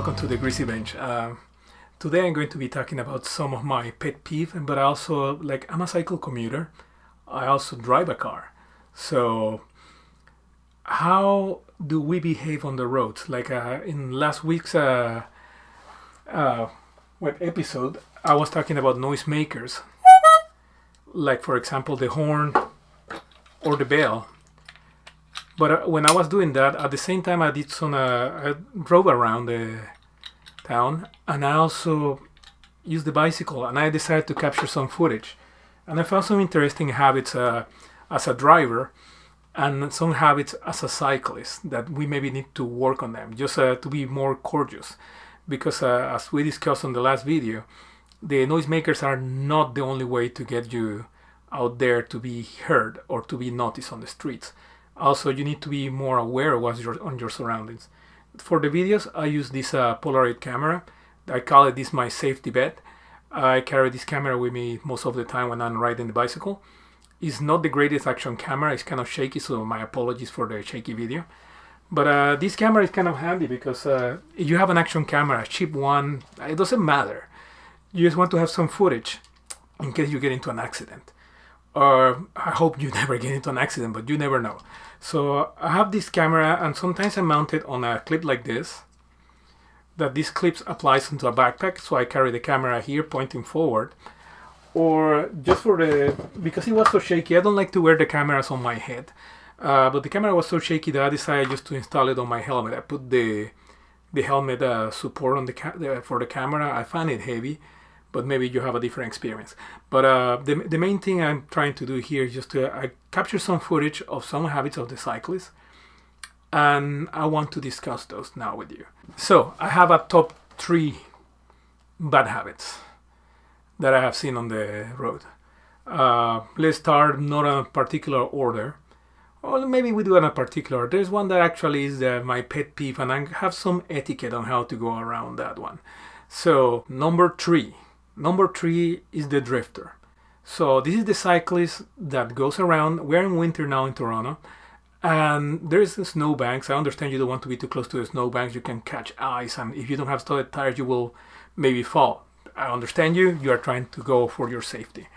welcome to the Greasy Bench. Today I'm going to be talking about some of my pet peeves, but also, like, I'm a cycle commuter. I also drive a car. So, how do we behave on the roads? Like, in last week's web episode, I was talking about noisemakers, like, for example, the horn or the bell. But when I was doing that, at the same time, I drove around the town, and I also used the bicycle, and I decided to capture some footage. And I found some interesting habits as a driver, and some habits as a cyclist that we maybe need to work on them, just to be more courteous. Because as we discussed on the last video, the noisemakers are not the only way to get you out there to be heard or to be noticed on the streets. Also, you need to be more aware of what's on your surroundings. For the videos, I use this Polaroid camera. I call it my safety bet. I carry this camera with me most of the time when I'm riding the bicycle. It's not the greatest action camera. It's kind of shaky, so my apologies for the shaky video. But this camera is kind of handy because if you have an action camera, a cheap one, it doesn't matter. You just want to have some footage in case you get into an accident. Or I hope you never get into an accident, but you never know. So I have this camera, and sometimes I mount it on a clip like this, that this clip applies into a backpack, so I carry the camera here pointing forward. Or just because it was so shaky, I don't like to wear the cameras on my head. But the camera was so shaky that I decided just to install it on my helmet. I put the helmet support on for the camera. I find it heavy, but maybe you have a different experience. But the main thing I'm trying to do here is just to capture some footage of some habits of the cyclist, and I want to discuss those now with you. So I have a top 3 bad habits that I have seen on the road. Let's start not in a particular order. Or maybe we do in a particular. There's one that actually is my pet peeve, and I have some etiquette on how to go around that one. So number 3 is the drifter. So this is the cyclist that goes around. We're in winter now in Toronto, and there's the snowbanks. I understand you don't want to be too close to the snowbanks. You can catch ice, and if you don't have studded tires, you will maybe fall. I understand you. You are trying to go for your safety.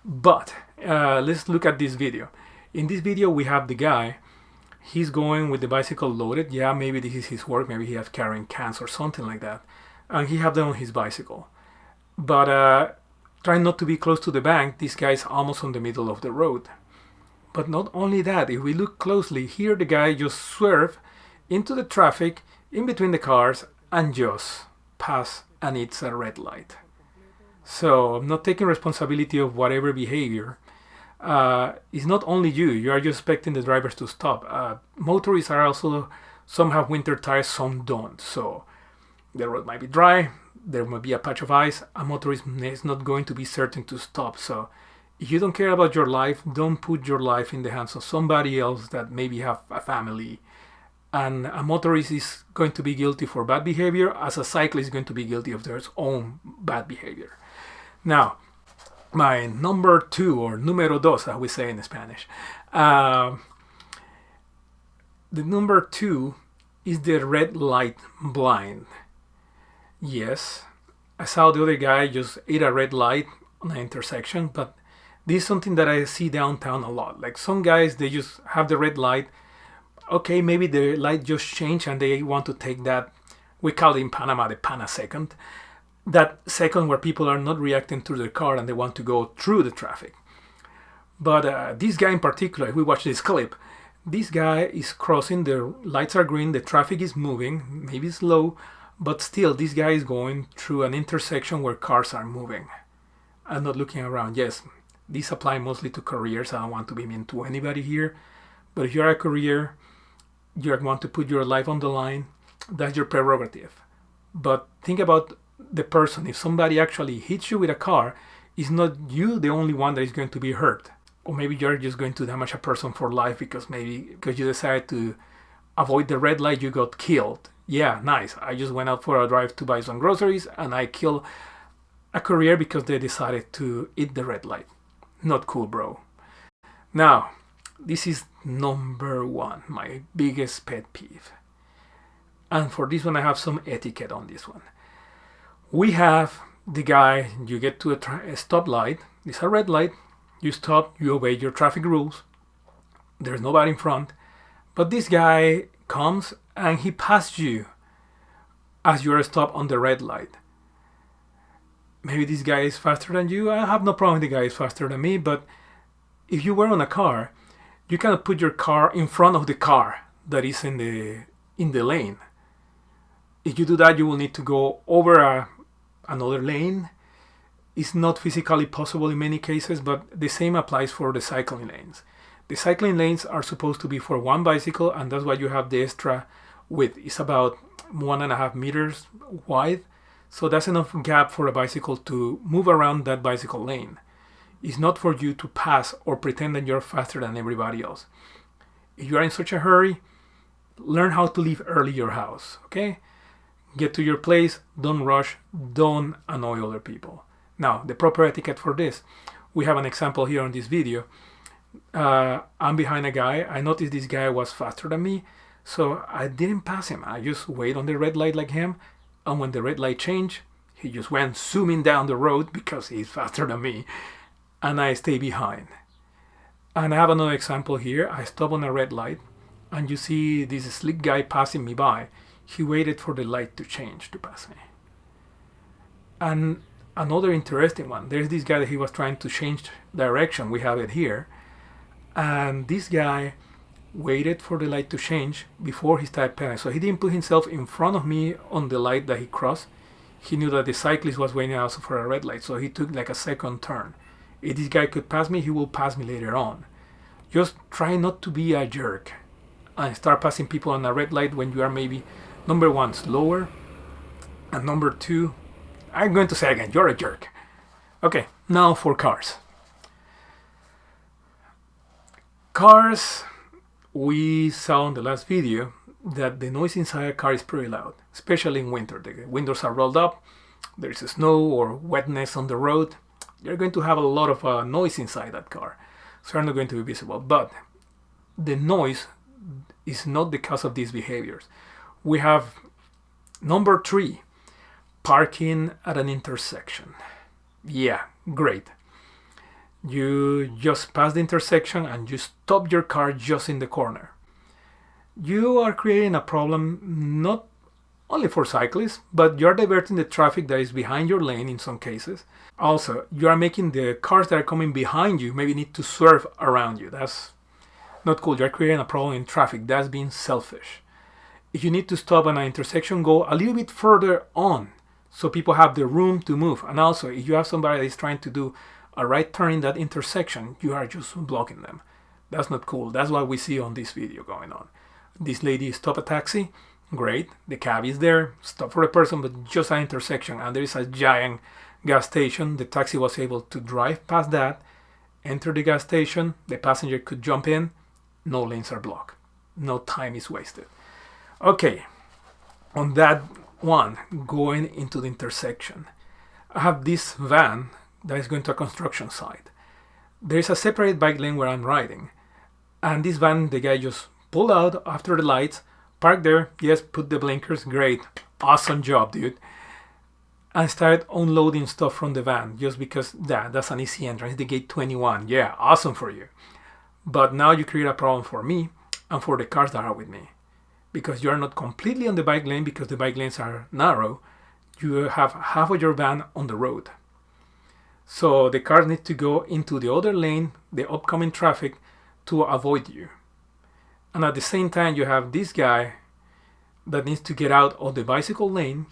But let's look at this video. In this video, we have the guy. He's going with the bicycle loaded. Yeah, maybe this is his work. Maybe he has carrying cans or something like that. And he have them on his bicycle. But trying not to be close to the bank, this guy's almost on the middle of the road. But not only that, if we look closely, here the guy just swerve into the traffic, in between the cars, and just pass, and it's a red light. So I'm not taking responsibility of whatever behavior. It's not only you are just expecting the drivers to stop. Motorists are also, some have winter tires, some don't. So the road might be dry, there might be a patch of ice, a motorist is not going to be certain to stop. So if you don't care about your life, don't put your life in the hands of somebody else that maybe have a family. And a motorist is going to be guilty for bad behavior, as a cyclist is going to be guilty of their own bad behavior. Now, my number 2, or número 2, as we say in Spanish. The number 2 is the red light blind. Yes, I saw the other guy just hit a red light on an intersection, but this is something that I see downtown a lot. Like, some guys, they just have the red light. Okay, maybe the light just changed and they want to take that, we call it in Panama the pana second. That second where people are not reacting to their car and they want to go through the traffic. But this guy in particular, if we watch this clip, this guy is crossing, the lights are green, the traffic is moving, maybe slow, but still this guy is going through an intersection where cars are moving and not looking around. Yes, these apply mostly to careers. I don't want to be mean to anybody here, but if you're a career, you want to put your life on the line, that's your prerogative. But think about the person. If somebody actually hits you with a car, it's not you the only one that is going to be hurt. Or maybe you're just going to damage a person for life because you decided to avoid the red light, you got killed. Yeah, nice. I just went out for a drive to buy some groceries and I killed a career because they decided to hit the red light. Not cool, bro. Now, this is number 1, my biggest pet peeve. And for this one, I have some etiquette on this one. We have the guy, you get to a stoplight, it's a red light, you stop, you obey your traffic rules, there's nobody in front, but this guy comes and he passes you as you're stopped on the red light. Maybe this guy is faster than you. I have no problem if the guy is faster than me, but if you were on a car, you cannot put your car in front of the car that is in the lane. If you do that, you will need to go over another lane. It's not physically possible in many cases, but the same applies for the cycling lanes. The cycling lanes are supposed to be for one bicycle, and that's why you have the extra width. It's about 1.5 meters wide, so that's enough gap for a bicycle to move around that bicycle lane. It's not for you to pass or pretend that you're faster than everybody else. If you are in such a hurry, learn how to leave early your house, okay? Get to your place, don't rush, don't annoy other people. Now, the proper etiquette for this. We have an example here on this video. I'm behind a guy. I noticed this guy was faster than me, so I didn't pass him. I just wait on the red light like him, and when the red light changed, he just went zooming down the road because he's faster than me, and I stay behind. And I have another example here. I stop on a red light, and you see this slick guy passing me by. He waited for the light to change to pass me. And another interesting one, there's this guy that he was trying to change direction. We have it here. And this guy waited for the light to change before he started pedaling. So he didn't put himself in front of me on the light that he crossed. He knew that the cyclist was waiting also for a red light, so he took like a second turn. If this guy could pass me, he will pass me later on. Just try not to be a jerk and start passing people on a red light when you are maybe, number one, slower, and number two, I'm going to say again, you're a jerk. Okay, now for cars. Cars, we saw in the last video that the noise inside a car is pretty loud, especially in winter. The windows are rolled up, there's snow or wetness on the road. You're going to have a lot of noise inside that car, so you're not going to be visible. But the noise is not the cause of these behaviors. We have number 3, parking at an intersection. Yeah, great. You just pass the intersection and you stop your car just in the corner. You are creating a problem not only for cyclists, but you're diverting the traffic that is behind your lane in some cases. Also, you are making the cars that are coming behind you maybe need to swerve around you. That's not cool. You're creating a problem in traffic. That's being selfish. If you need to stop at an intersection, go a little bit further on so people have the room to move. And also, if you have somebody that is trying to do a right turn in that intersection, you are just blocking them. That's not cool. That's what we see on this video going on. This lady stopped a taxi. Great. The cab is there. Stop for a person, but just an intersection. And there is a giant gas station. The taxi was able to drive past that, enter the gas station. The passenger could jump in. No lanes are blocked. No time is wasted. Okay. On that one, going into the intersection, I have this van that is going to a construction site. There is a separate bike lane where I'm riding, and this van, the guy just pulled out after the lights, parked there, yes, put the blinkers, great, awesome job, dude, and started unloading stuff from the van just because that's an easy entrance, the gate 21, yeah, awesome for you. But now you create a problem for me and for the cars that are with me, because you're not completely on the bike lane because the bike lanes are narrow. You have half of your van on the road. So the cars need to go into the other lane, the upcoming traffic, to avoid you. And at the same time, you have this guy that needs to get out of the bicycle lane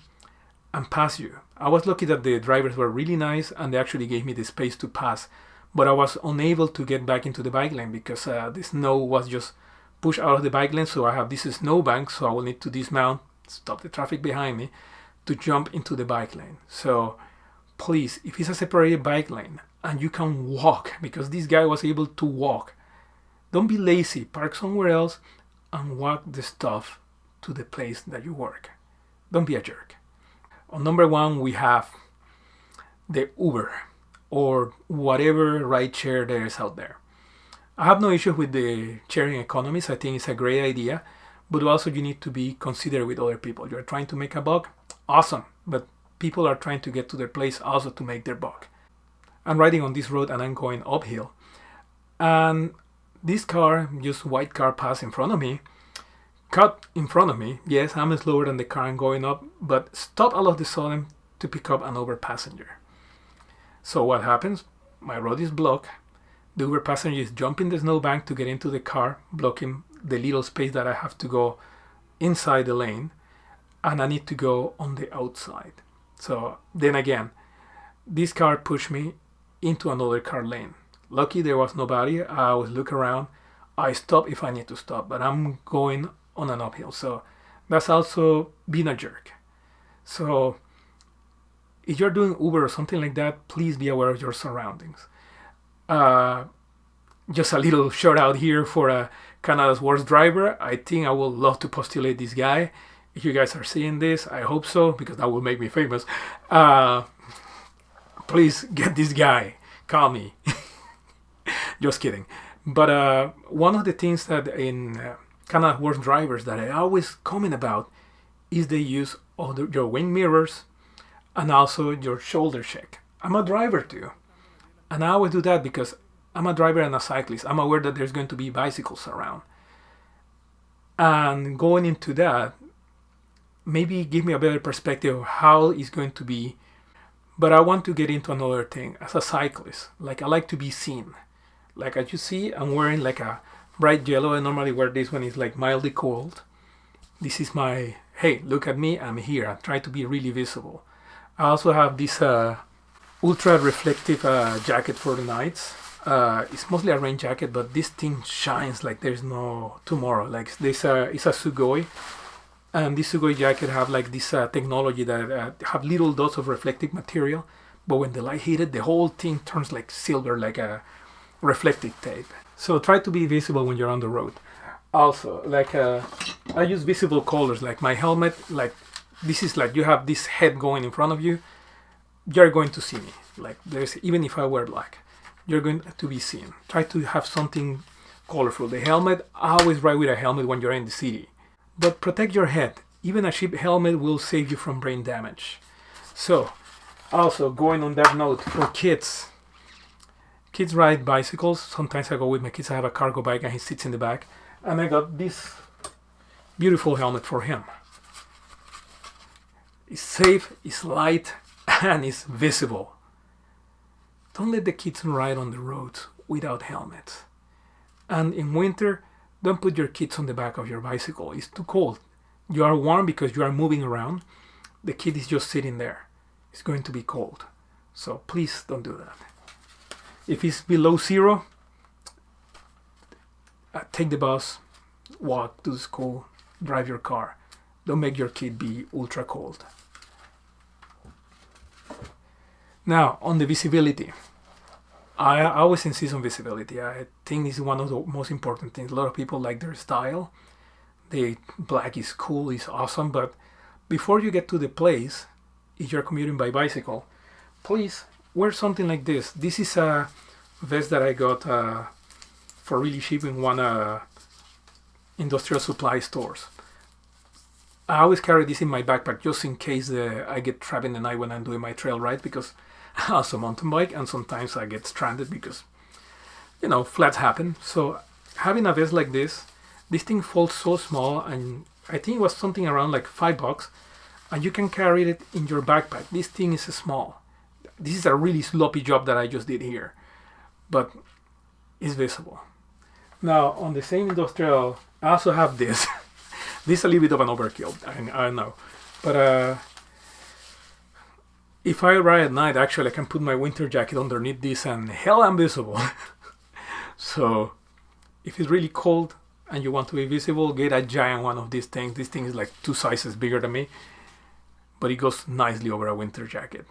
and pass you. I was lucky that the drivers were really nice and they actually gave me the space to pass. But I was unable to get back into the bike lane because the snow was just pushed out of the bike lane. So I have this snowbank, so I will need to dismount, stop the traffic behind me to jump into the bike lane. So please, if it's a separated bike lane and you can walk, because this guy was able to walk, don't be lazy. Park somewhere else and walk the stuff to the place that you work. Don't be a jerk. On number 1, we have the Uber or whatever ride share there is out there. I have no issue with the sharing economies. I think it's a great idea. but also you need to be considerate with other people. You're trying to make a buck, awesome, but people are trying to get to their place also to make their buck. I'm riding on this road and I'm going uphill, and this car, just white car, passed in front of me, cut in front of me. Yes, I'm slower than the car I'm going up, but stop all of a sudden to pick up another passenger. So what happens? My road is blocked. The Uber passenger is jumping the snowbank to get into the car, blocking the little space that I have to go inside the lane, and I need to go on the outside. So then again, this car pushed me into another car lane. Lucky there was nobody. I was looking around. I stop if I need to stop, but I'm going on an uphill. So that's also being a jerk. So if you're doing Uber or something like that, please be aware of your surroundings. Just a little shout out here for Canada's worst driver. I think I would love to postulate this guy. If you guys are seeing this, I hope so, because that will make me famous. Please get this guy. Call me. Just kidding. But one of the things that in Canada's worst drivers that I always comment about is the use of your wing mirrors and also your shoulder check. I'm a driver too. And I always do that because I'm a driver and a cyclist. I'm aware that there's going to be bicycles around. And going into that, maybe give me a better perspective of how it's going to be. But I want to get into another thing. As a cyclist, like I like to be seen. Like as you see, I'm wearing like a bright yellow. I normally wear this when it's like mildly cold. This is my, hey, look at me, I'm here. I try to be really visible. I also have this ultra reflective jacket for the nights. It's mostly a rain jacket, but this thing shines like there's no tomorrow. Like it's a Sugoi, and this Sugoi jacket have like this technology that have little dots of reflective material, but when the light hit it, the whole thing turns like silver, like a reflective tape. So try to be visible when you're on the road. Also, like I use visible colors, like my helmet, like this is like you have this head going in front of you, you're going to see me. Like there's, even if I wear black, you're going to be seen. Try to have something colorful. The helmet, I always ride with a helmet when you're in the city. But protect your head. Even a cheap helmet will save you from brain damage. So, also going on that note, for kids. Kids ride bicycles. Sometimes I go with my kids. I have a cargo bike and he sits in the back. And I got this beautiful helmet for him. It's safe, it's light, and it's visible. Don't let the kids ride on the roads without helmets. And in winter, don't put your kids on the back of your bicycle. It's too cold. You are warm because you are moving around. The kid is just sitting there. It's going to be cold. So please don't do that. If it's below zero, take the bus, walk to school, drive your car. Don't make your kid be ultra cold. Now, on the visibility. I always insist on visibility. I think this is one of the most important things. A lot of people like their style. The black is cool, is awesome, but before you get to the place, if you're commuting by bicycle, please wear something like this. This is a vest that I got for really cheap in one industrial supply stores. I always carry this in my backpack just in case I get trapped in the night when I'm doing my trail ride, because I also mountain bike and sometimes I get stranded because, flats happen. So having a vest like this thing folds so small, and I think it was something around like $5, and you can carry it in your backpack. This thing is small. This is a really sloppy job that I just did here, but it's visible. Now on the same industrial, I also have this. This is a little bit of an overkill, I know, but if I ride at night, actually I can put my winter jacket underneath this and hell, I'm visible. So if it's really cold and you want to be visible, get a giant one of these things. This thing is like 2 sizes bigger than me, but it goes nicely over a winter jacket.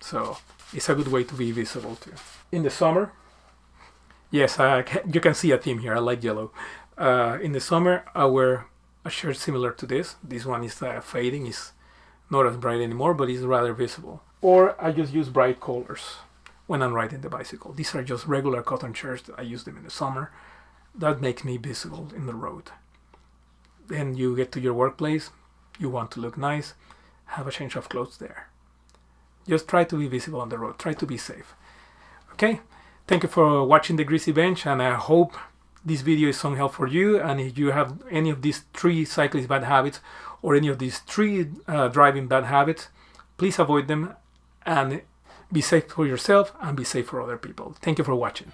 So it's a good way to be visible too. In the summer, yes, you can see a theme here. I like yellow. In the summer, I wear a shirt similar to this. This one is fading. It's not as bright anymore, but it's rather visible. Or I just use bright colors when I'm riding the bicycle. These are just regular cotton shirts. I use them in the summer. That makes me visible in the road. then you get to your workplace, you want to look nice, have a change of clothes there. Just try to be visible on the road. Try to be safe. Okay? Thank you for watching the Greasy Bench, and I hope this video is some help for you. And if you have any of these 3 cyclist bad habits or any of these 3 driving bad habits, please avoid them and be safe for yourself and be safe for other people. Thank you for watching.